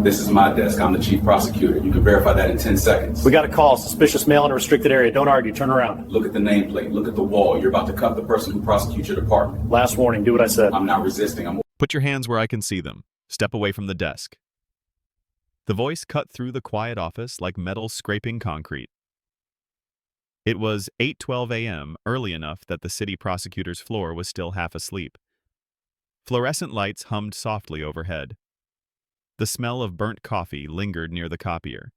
This is my desk. I'm the chief prosecutor. You can verify that in 10 seconds. We got a call. Suspicious male in a restricted area. Don't argue. Turn around. Look at the nameplate. Look at the wall. You're about to cuff the person who prosecutes your department. Last warning. Do what I said. I'm not resisting. Put your hands where I can see them. Step away from the desk. The voice cut through the quiet office like metal scraping concrete. It was 8:12 a.m., early enough that the city prosecutor's floor was still half asleep. Fluorescent lights hummed softly overhead. The smell of burnt coffee lingered near the copier.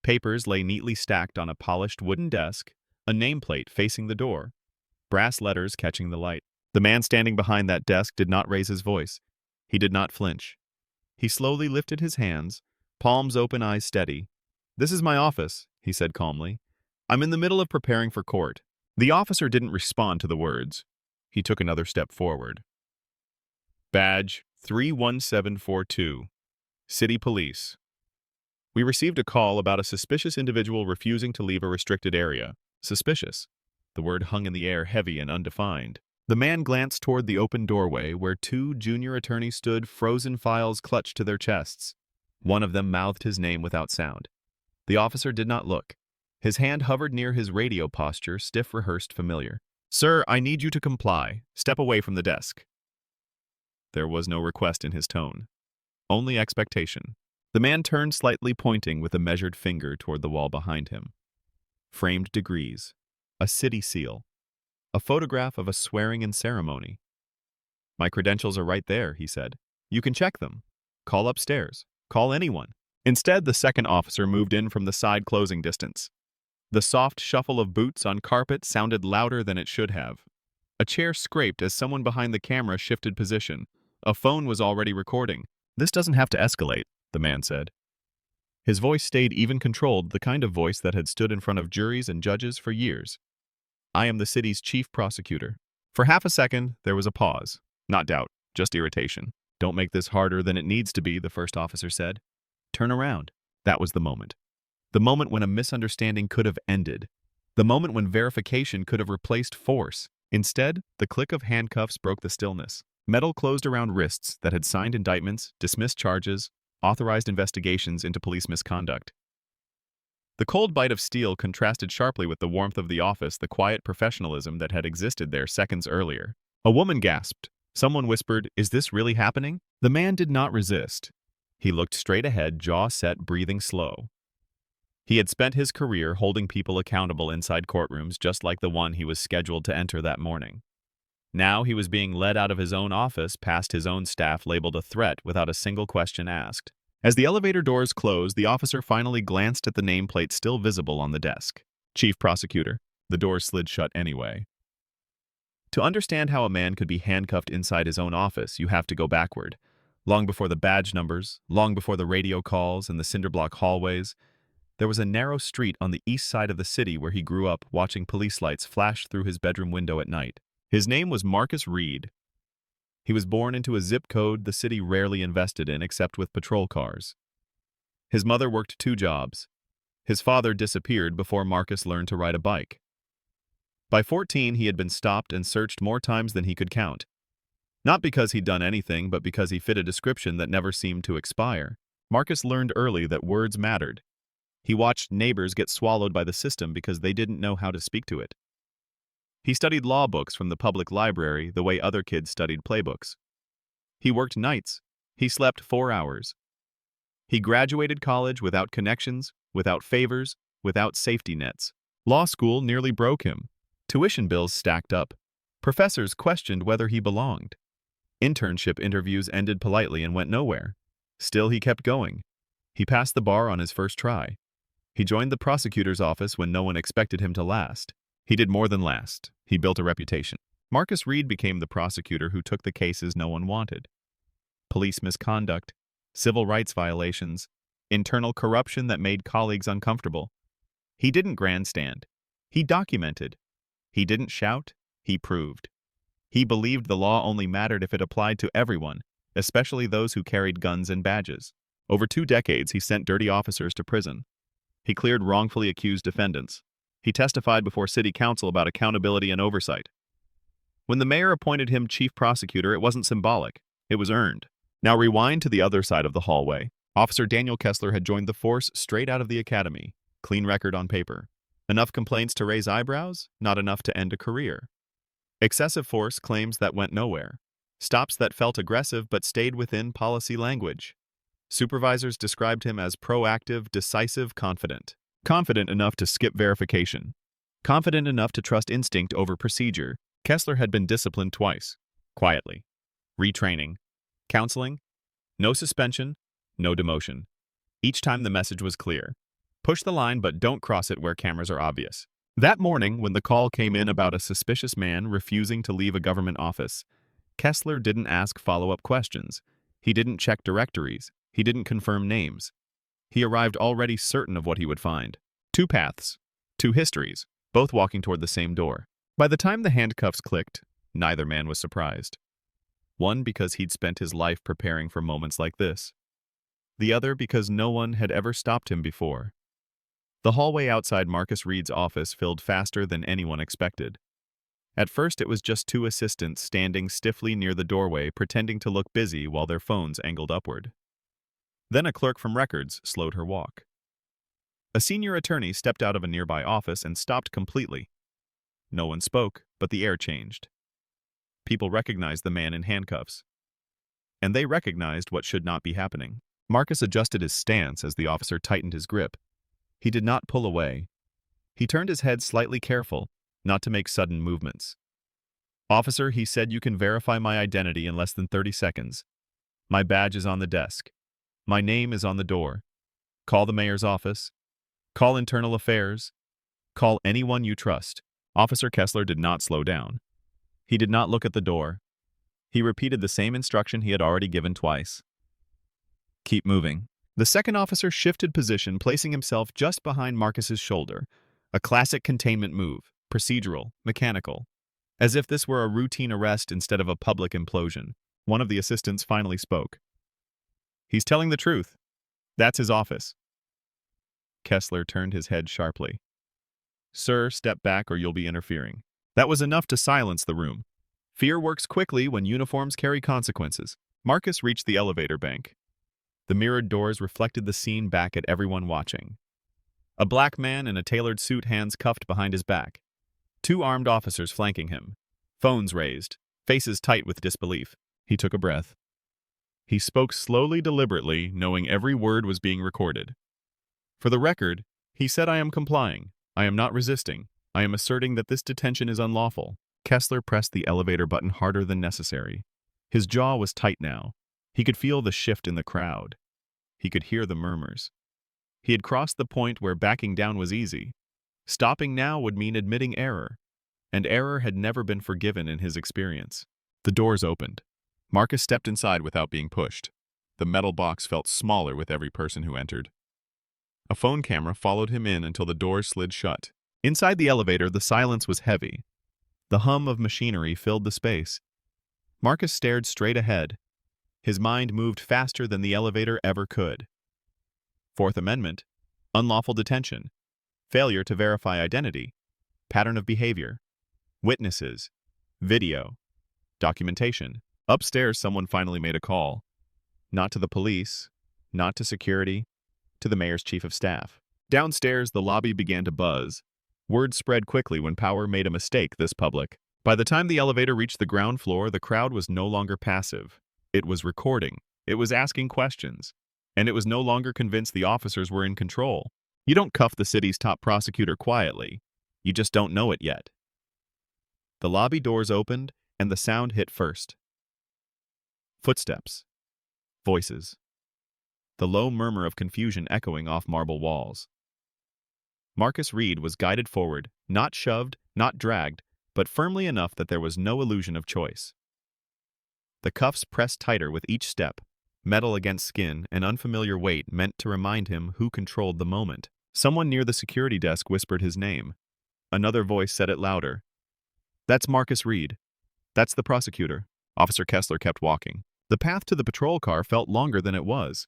Papers lay neatly stacked on a polished wooden desk, a nameplate facing the door, brass letters catching the light. The man standing behind that desk did not raise his voice. He did not flinch. He slowly lifted his hands, palms open, eyes steady. "This is my office," he said calmly. "I'm in the middle of preparing for court." The officer didn't respond to the words. He took another step forward. "Badge 31742, City Police. We received a call about a suspicious individual refusing to leave a restricted area." Suspicious. The word hung in the air, heavy and undefined. The man glanced toward the open doorway where two junior attorneys stood, frozen files clutched to their chests. One of them mouthed his name without sound. The officer did not look. His hand hovered near his radio posture, stiff, rehearsed, familiar. "Sir, I need you to comply. Step away from the desk." There was no request in his tone, only expectation. The man turned slightly, pointing with a measured finger toward the wall behind him. Framed degrees, a city seal, a photograph of a swearing-in ceremony. "My credentials are right there," he said. "You can check them. Call upstairs. Call anyone." Instead, the second officer moved in from the side, closing distance. The soft shuffle of boots on carpet sounded louder than it should have. A chair scraped as someone behind the camera shifted position. A phone was already recording. "This doesn't have to escalate," the man said. His voice stayed even-controlled, the kind of voice that had stood in front of juries and judges for years. "I am the city's chief prosecutor." For half a second, there was a pause. Not doubt, just irritation. "Don't make this harder than it needs to be," the first officer said. "Turn around." That was the moment. The moment when a misunderstanding could have ended. The moment when verification could have replaced force. Instead, the click of handcuffs broke the stillness. Metal closed around wrists that had signed indictments, dismissed charges, authorized investigations into police misconduct. The cold bite of steel contrasted sharply with the warmth of the office, the quiet professionalism that had existed there seconds earlier. A woman gasped. Someone whispered, "Is this really happening?" The man did not resist. He looked straight ahead, jaw set, breathing slow. He had spent his career holding people accountable inside courtrooms just like the one he was scheduled to enter that morning. Now he was being led out of his own office, past his own staff, labeled a threat without a single question asked. As the elevator doors closed, the officer finally glanced at the nameplate still visible on the desk. "Chief Prosecutor." The doors slid shut anyway. To understand how a man could be handcuffed inside his own office, you have to go backward. Long before the badge numbers, long before the radio calls and the cinderblock hallways, there was a narrow street on the east side of the city where he grew up, watching police lights flash through his bedroom window at night. His name was Marcus Reed. He was born into a zip code the city rarely invested in except with patrol cars. His mother worked 2 jobs. His father disappeared before Marcus learned to ride a bike. By 14, he had been stopped and searched more times than he could count. Not because he'd done anything, but because he fit a description that never seemed to expire. Marcus learned early that words mattered. He watched neighbors get swallowed by the system because they didn't know how to speak to it. He studied law books from the public library the way other kids studied playbooks. He worked nights. He slept 4 hours. He graduated college without connections, without favors, without safety nets. Law school nearly broke him. Tuition bills stacked up. Professors questioned whether he belonged. Internship interviews ended politely and went nowhere. Still, he kept going. He passed the bar on his first try. He joined the prosecutor's office when no one expected him to last. He did more than last. He built a reputation. Marcus Reed became the prosecutor who took the cases no one wanted. Police misconduct, civil rights violations, internal corruption that made colleagues uncomfortable. He didn't grandstand. He documented. He didn't shout. He proved. He believed the law only mattered if it applied to everyone, especially those who carried guns and badges. Over 2 decades, he sent dirty officers to prison. He cleared wrongfully accused defendants. He testified before city council about accountability and oversight. When the mayor appointed him chief prosecutor, it wasn't symbolic. It was earned. Now rewind to the other side of the hallway. Officer Daniel Kessler had joined the force straight out of the academy. Clean record on paper. Enough complaints to raise eyebrows, not enough to end a career. Excessive force claims that went nowhere. Stops that felt aggressive but stayed within policy language. Supervisors described him as proactive, decisive, confident. Confident enough to skip verification. Confident enough to trust instinct over procedure. Kessler had been disciplined twice. Quietly. Retraining. Counseling. No suspension. No demotion. Each time the message was clear. Push the line but don't cross it where cameras are obvious. That morning, when the call came in about a suspicious man refusing to leave a government office, Kessler didn't ask follow-up questions. He didn't check directories. He didn't confirm names. He arrived already certain of what he would find. Two paths. Two histories, both walking toward the same door. By the time the handcuffs clicked, neither man was surprised. One because he'd spent his life preparing for moments like this. The other because no one had ever stopped him before. The hallway outside Marcus Reed's office filled faster than anyone expected. At first it was just two assistants standing stiffly near the doorway pretending to look busy while their phones angled upward. Then a clerk from records slowed her walk. A senior attorney stepped out of a nearby office and stopped completely. No one spoke, but the air changed. People recognized the man in handcuffs. And they recognized what should not be happening. Marcus adjusted his stance as the officer tightened his grip. He did not pull away. He turned his head slightly careful, not to make sudden movements. "Officer," he said, "you can verify my identity in less than 30 seconds. My badge is on the desk. My name is on the door. Call the mayor's office. Call internal affairs. Call anyone you trust." Officer Kessler did not slow down. He did not look at the door. He repeated the same instruction he had already given twice. "Keep moving." The second officer shifted position, placing himself just behind Marcus's shoulder. A classic containment move, procedural, mechanical. As if this were a routine arrest instead of a public implosion. One of the assistants finally spoke. "He's telling the truth. That's his office." Kessler turned his head sharply. "Sir, step back or you'll be interfering." That was enough to silence the room. Fear works quickly when uniforms carry consequences. Marcus reached the elevator bank. The mirrored doors reflected the scene back at everyone watching. A black man in a tailored suit, hands cuffed behind his back. Two armed officers flanking him. Phones raised, faces tight with disbelief. He took a breath. He spoke slowly, deliberately, knowing every word was being recorded. "For the record," he said, "I am complying. I am not resisting. I am asserting that this detention is unlawful." Kessler pressed the elevator button harder than necessary. His jaw was tight now. He could feel the shift in the crowd. He could hear the murmurs. He had crossed the point where backing down was easy. Stopping now would mean admitting error, and error had never been forgiven in his experience. The doors opened. Marcus stepped inside without being pushed. The metal box felt smaller with every person who entered. A phone camera followed him in until the doors slid shut. Inside the elevator, the silence was heavy. The hum of machinery filled the space. Marcus stared straight ahead. His mind moved faster than the elevator ever could. Fourth Amendment, unlawful detention, failure to verify identity, pattern of behavior, witnesses, video, documentation. Upstairs, someone finally made a call. Not to the police, not to security, to the mayor's chief of staff. Downstairs, the lobby began to buzz. Word spread quickly when power made a mistake this public. By the time the elevator reached the ground floor, the crowd was no longer passive. It was recording. It was asking questions. And it was no longer convinced the officers were in control. You don't cuff the city's top prosecutor quietly. You just don't know it yet. The lobby doors opened, and the sound hit first. Footsteps. Voices. The low murmur of confusion echoing off marble walls. Marcus Reed was guided forward, not shoved, not dragged, but firmly enough that there was no illusion of choice. The cuffs pressed tighter with each step, metal against skin, an unfamiliar weight meant to remind him who controlled the moment. Someone near the security desk whispered his name. Another voice said it louder. "That's Marcus Reed. That's the prosecutor." Officer Kessler kept walking. The path to the patrol car felt longer than it was.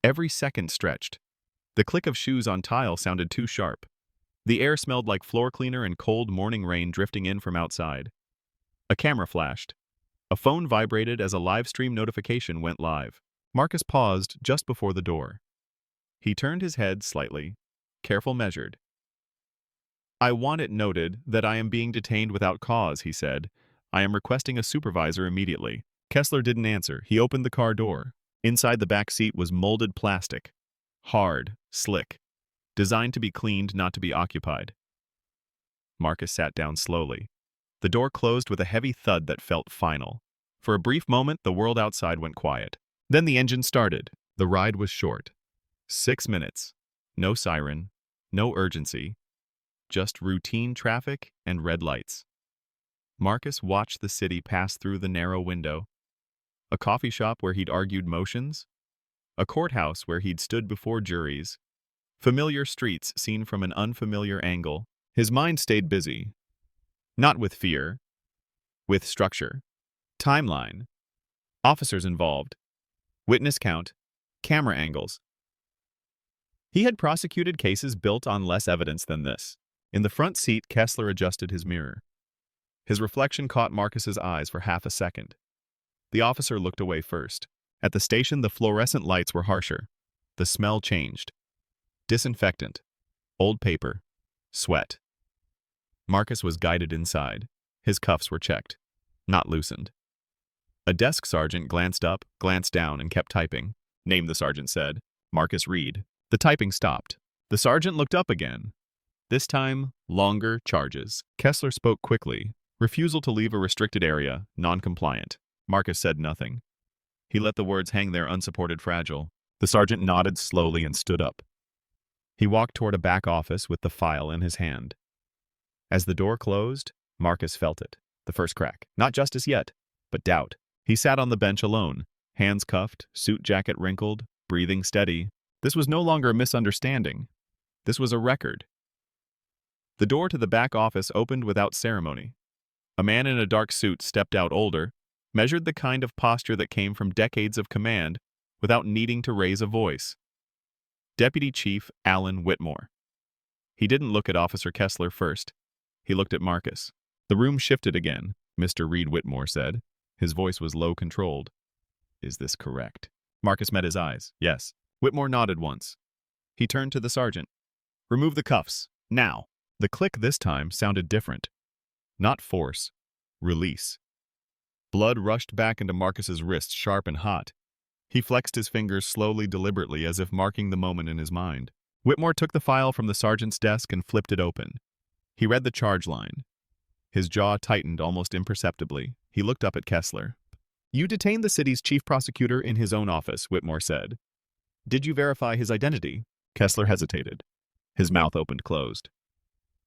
Every second stretched. The click of shoes on tile sounded too sharp. The air smelled like floor cleaner and cold morning rain drifting in from outside. A camera flashed. A phone vibrated as a live stream notification went live. Marcus paused just before the door. He turned his head slightly, careful measured. "I want it noted that I am being detained without cause," he said. "I am requesting a supervisor immediately." Kessler didn't answer. He opened the car door. Inside the back seat was molded plastic. Hard, slick. Designed to be cleaned, not to be occupied. Marcus sat down slowly. The door closed with a heavy thud that felt final. For a brief moment, the world outside went quiet. Then the engine started. The ride was short. 6 minutes. No siren. No urgency. Just routine traffic and red lights. Marcus watched the city pass through the narrow window. A coffee shop where he'd argued motions. A courthouse where he'd stood before juries. Familiar streets seen from an unfamiliar angle. His mind stayed busy. Not with fear. With structure. Timeline. Officers involved. Witness count. Camera angles. He had prosecuted cases built on less evidence than this. In the front seat, Kessler adjusted his mirror. His reflection caught Marcus's eyes for half a second. The officer looked away first. At the station, the fluorescent lights were harsher. The smell changed. Disinfectant. Old paper. Sweat. Marcus was guided inside. His cuffs were checked, not loosened. A desk sergeant glanced up, glanced down, and kept typing. "Name," the sergeant said. "Marcus Reed." The typing stopped. The sergeant looked up again. This time, longer charges. Kessler spoke quickly. Refusal to leave a restricted area, non-compliant. Marcus said nothing. He let the words hang there unsupported, fragile. The sergeant nodded slowly and stood up. He walked toward a back office with the file in his hand. As the door closed, Marcus felt it. The first crack. Not justice yet, but doubt. He sat on the bench alone, hands cuffed, suit jacket wrinkled, breathing steady. This was no longer a misunderstanding. This was a record. The door to the back office opened without ceremony. A man in a dark suit stepped out, older, measured the kind of posture that came from decades of command without needing to raise a voice. Deputy Chief Alan Whitmore. He didn't look at Officer Kessler first. He looked at Marcus. The room shifted again, Mr. Reed, Whitmore said. His voice was low, controlled. "Is this correct?" Marcus met his eyes. "Yes." Whitmore nodded once. He turned to the sergeant. "Remove the cuffs. Now." The click this time sounded different. Not force. Release. Blood rushed back into Marcus's wrists, sharp and hot. He flexed his fingers slowly, deliberately, as if marking the moment in his mind. Whitmore took the file from the sergeant's desk and flipped it open. He read the charge line. His jaw tightened almost imperceptibly. He looked up at Kessler. "You detained the city's chief prosecutor in his own office," Whitmore said. "Did you verify his identity?" Kessler hesitated. His mouth opened closed.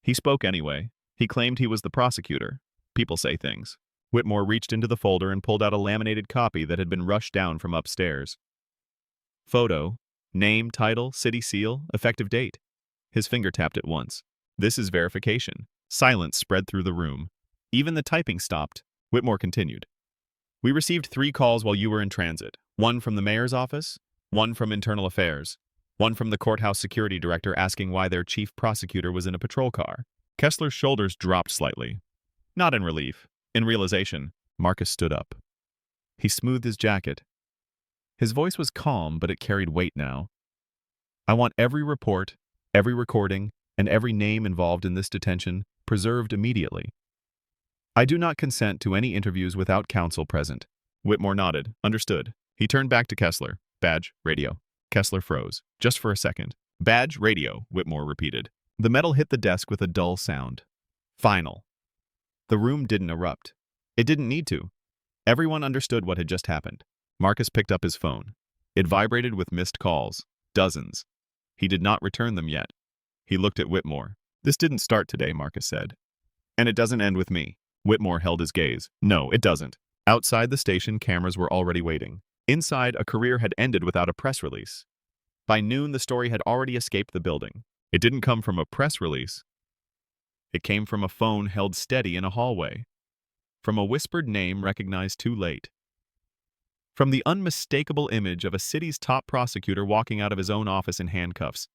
He spoke anyway. He claimed he was the prosecutor. People say things. Whitmore reached into the folder and pulled out a laminated copy that had been rushed down from upstairs. Photo, name, title, city seal, effective date. His finger tapped it once. "This is verification." Silence spread through the room. Even the typing stopped. Whitmore continued. "We received 3 calls while you were in transit. 1 from the mayor's office, 1 from internal affairs, 1 from the courthouse security director asking why their chief prosecutor was in a patrol car." Kessler's shoulders dropped slightly. Not in relief. In realization, Marcus stood up. He smoothed his jacket. His voice was calm, but it carried weight now. "I want every report, every recording, and every name involved in this detention preserved immediately. I do not consent to any interviews without counsel present." Whitmore nodded. "Understood." He turned back to Kessler. "Badge, radio." Kessler froze, just for a second. "Badge, radio," Whitmore repeated. The metal hit the desk with a dull sound. Final. The room didn't erupt. It didn't need to. Everyone understood what had just happened. Marcus picked up his phone. It vibrated with missed calls. Dozens. He did not return them yet. He looked at Whitmore. "This didn't start today," Marcus said. "And it doesn't end with me." Whitmore held his gaze. "No, it doesn't." Outside the station, cameras were already waiting. Inside, a career had ended without a press release. By noon, the story had already escaped the building. It didn't come from a press release. It came from a phone held steady in a hallway. From a whispered name recognized too late. From the unmistakable image of a city's top prosecutor walking out of his own office in handcuffs.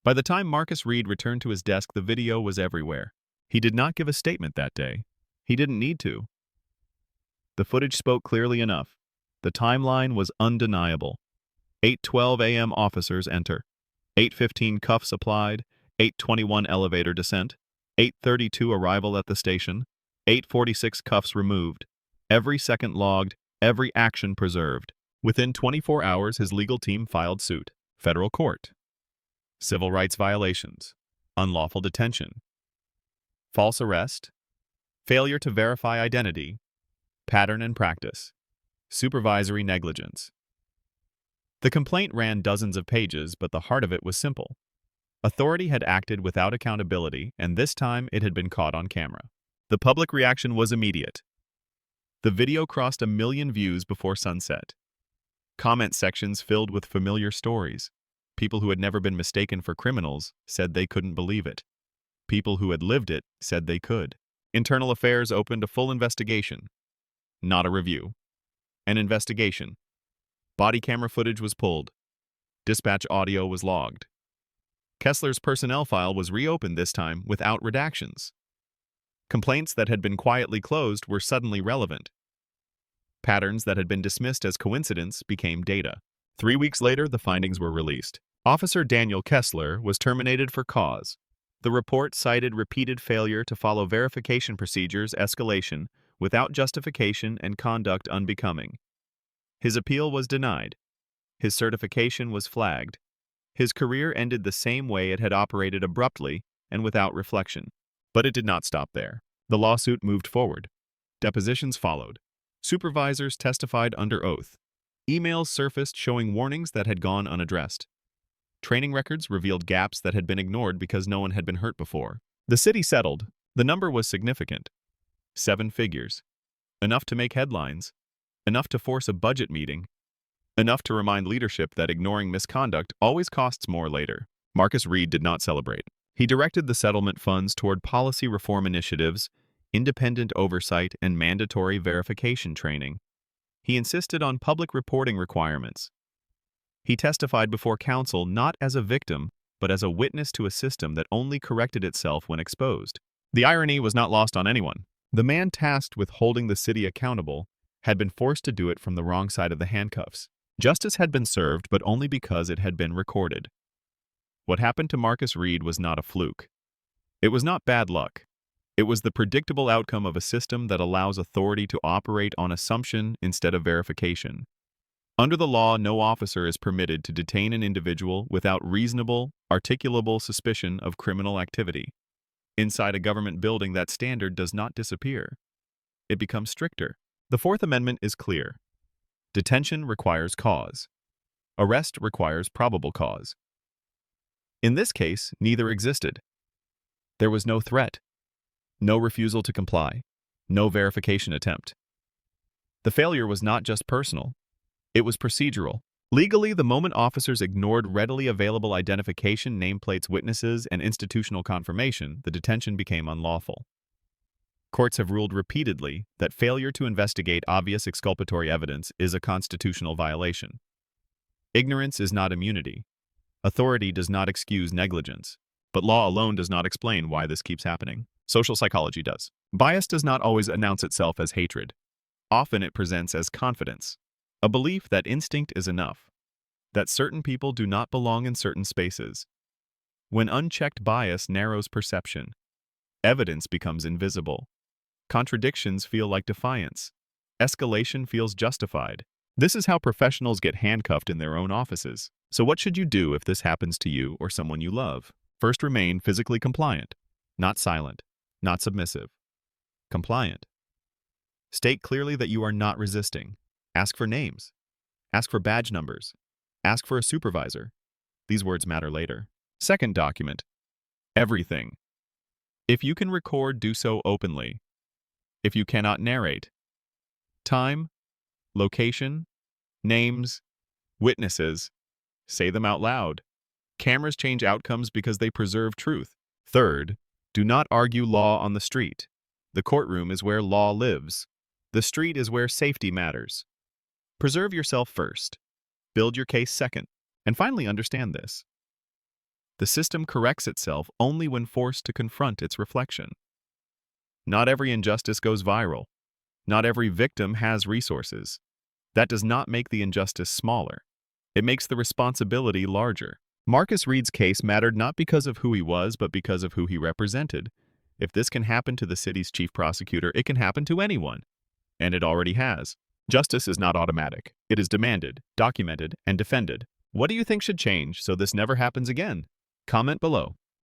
By the time Marcus Reed returned to his desk, the video was everywhere. He did not give a statement that day. He didn't need to. The footage spoke clearly enough. The timeline was undeniable. 8:12 a.m. officers enter. 8:15 cuffs applied. 8:21 elevator descent. 8:32 arrival at the station. 8:46 cuffs removed. Every second logged, every action preserved. Within 24 hours, his legal team filed suit. Federal court. Civil rights violations. Unlawful detention. False arrest. Failure to verify identity. Pattern and practice. Supervisory negligence. The complaint ran dozens of pages, but the heart of it was simple. Authority had acted without accountability, and this time it had been caught on camera. The public reaction was immediate. The video crossed 1 million views before sunset. Comment sections filled with familiar stories. People who had never been mistaken for criminals said they couldn't believe it. People who had lived it said they could. Internal Affairs opened a full investigation. Not a review. An investigation. Body camera footage was pulled. Dispatch audio was logged. Kessler's personnel file was reopened this time without redactions. Complaints that had been quietly closed were suddenly relevant. Patterns that had been dismissed as coincidence became data. 3 weeks later, the findings were released. Officer Daniel Kessler was terminated for cause. The report cited repeated failure to follow verification procedures, escalation, without justification and conduct unbecoming. His appeal was denied. His certification was flagged. His career ended the same way it had operated, abruptly and without reflection. But it did not stop there. The lawsuit moved forward. Depositions followed. Supervisors testified under oath. Emails surfaced showing warnings that had gone unaddressed. Training records revealed gaps that had been ignored because no one had been hurt before. The city settled. The number was significant. 7 figures. Enough to make headlines. Enough to force a budget meeting. Enough to remind leadership that ignoring misconduct always costs more later. Marcus Reed did not celebrate. He directed the settlement funds toward policy reform initiatives, independent oversight, and mandatory verification training. He insisted on public reporting requirements. He testified before counsel not as a victim, but as a witness to a system that only corrected itself when exposed. The irony was not lost on anyone. The man tasked with holding the city accountable had been forced to do it from the wrong side of the handcuffs. Justice had been served, but only because it had been recorded. What happened to Marcus Reed was not a fluke. It was not bad luck. It was the predictable outcome of a system that allows authority to operate on assumption instead of verification. Under the law, no officer is permitted to detain an individual without reasonable, articulable suspicion of criminal activity. Inside a government building, that standard does not disappear. It becomes stricter. The Fourth Amendment is clear. Detention requires cause. Arrest requires probable cause. In this case, neither existed. There was no threat, no refusal to comply, no verification attempt. The failure was not just personal. It was procedural. Legally, the moment officers ignored readily available identification, nameplates, witnesses, and institutional confirmation, the detention became unlawful. Courts have ruled repeatedly that failure to investigate obvious exculpatory evidence is a constitutional violation. Ignorance is not immunity. Authority does not excuse negligence. But law alone does not explain why this keeps happening. Social psychology does. Bias does not always announce itself as hatred. Often it presents as confidence. A belief that instinct is enough. That certain people do not belong in certain spaces. When unchecked bias narrows perception, evidence becomes invisible. Contradictions feel like defiance. Escalation feels justified. This is how professionals get handcuffed in their own offices. So what should you do if this happens to you or someone you love? First, remain physically compliant. Not silent. Not submissive. Compliant. State clearly that you are not resisting. Ask for names. Ask for badge numbers. Ask for a supervisor. These words matter later. Second, document everything. If you can record, do so openly. If you cannot, narrate. Time, location, names, witnesses. Say them out loud. Cameras change outcomes because they preserve truth. Third, do not argue law on the street. The courtroom is where law lives. The street is where safety matters. Preserve yourself first. Build your case second. And finally, understand this. The system corrects itself only when forced to confront its reflection. Not every injustice goes viral. Not every victim has resources. That does not make the injustice smaller. It makes the responsibility larger. Marcus Reed's case mattered not because of who he was, but because of who he represented. If this can happen to the city's chief prosecutor, it can happen to anyone. And it already has. Justice is not automatic. It is demanded, documented, and defended. What do you think should change so this never happens again? Comment below.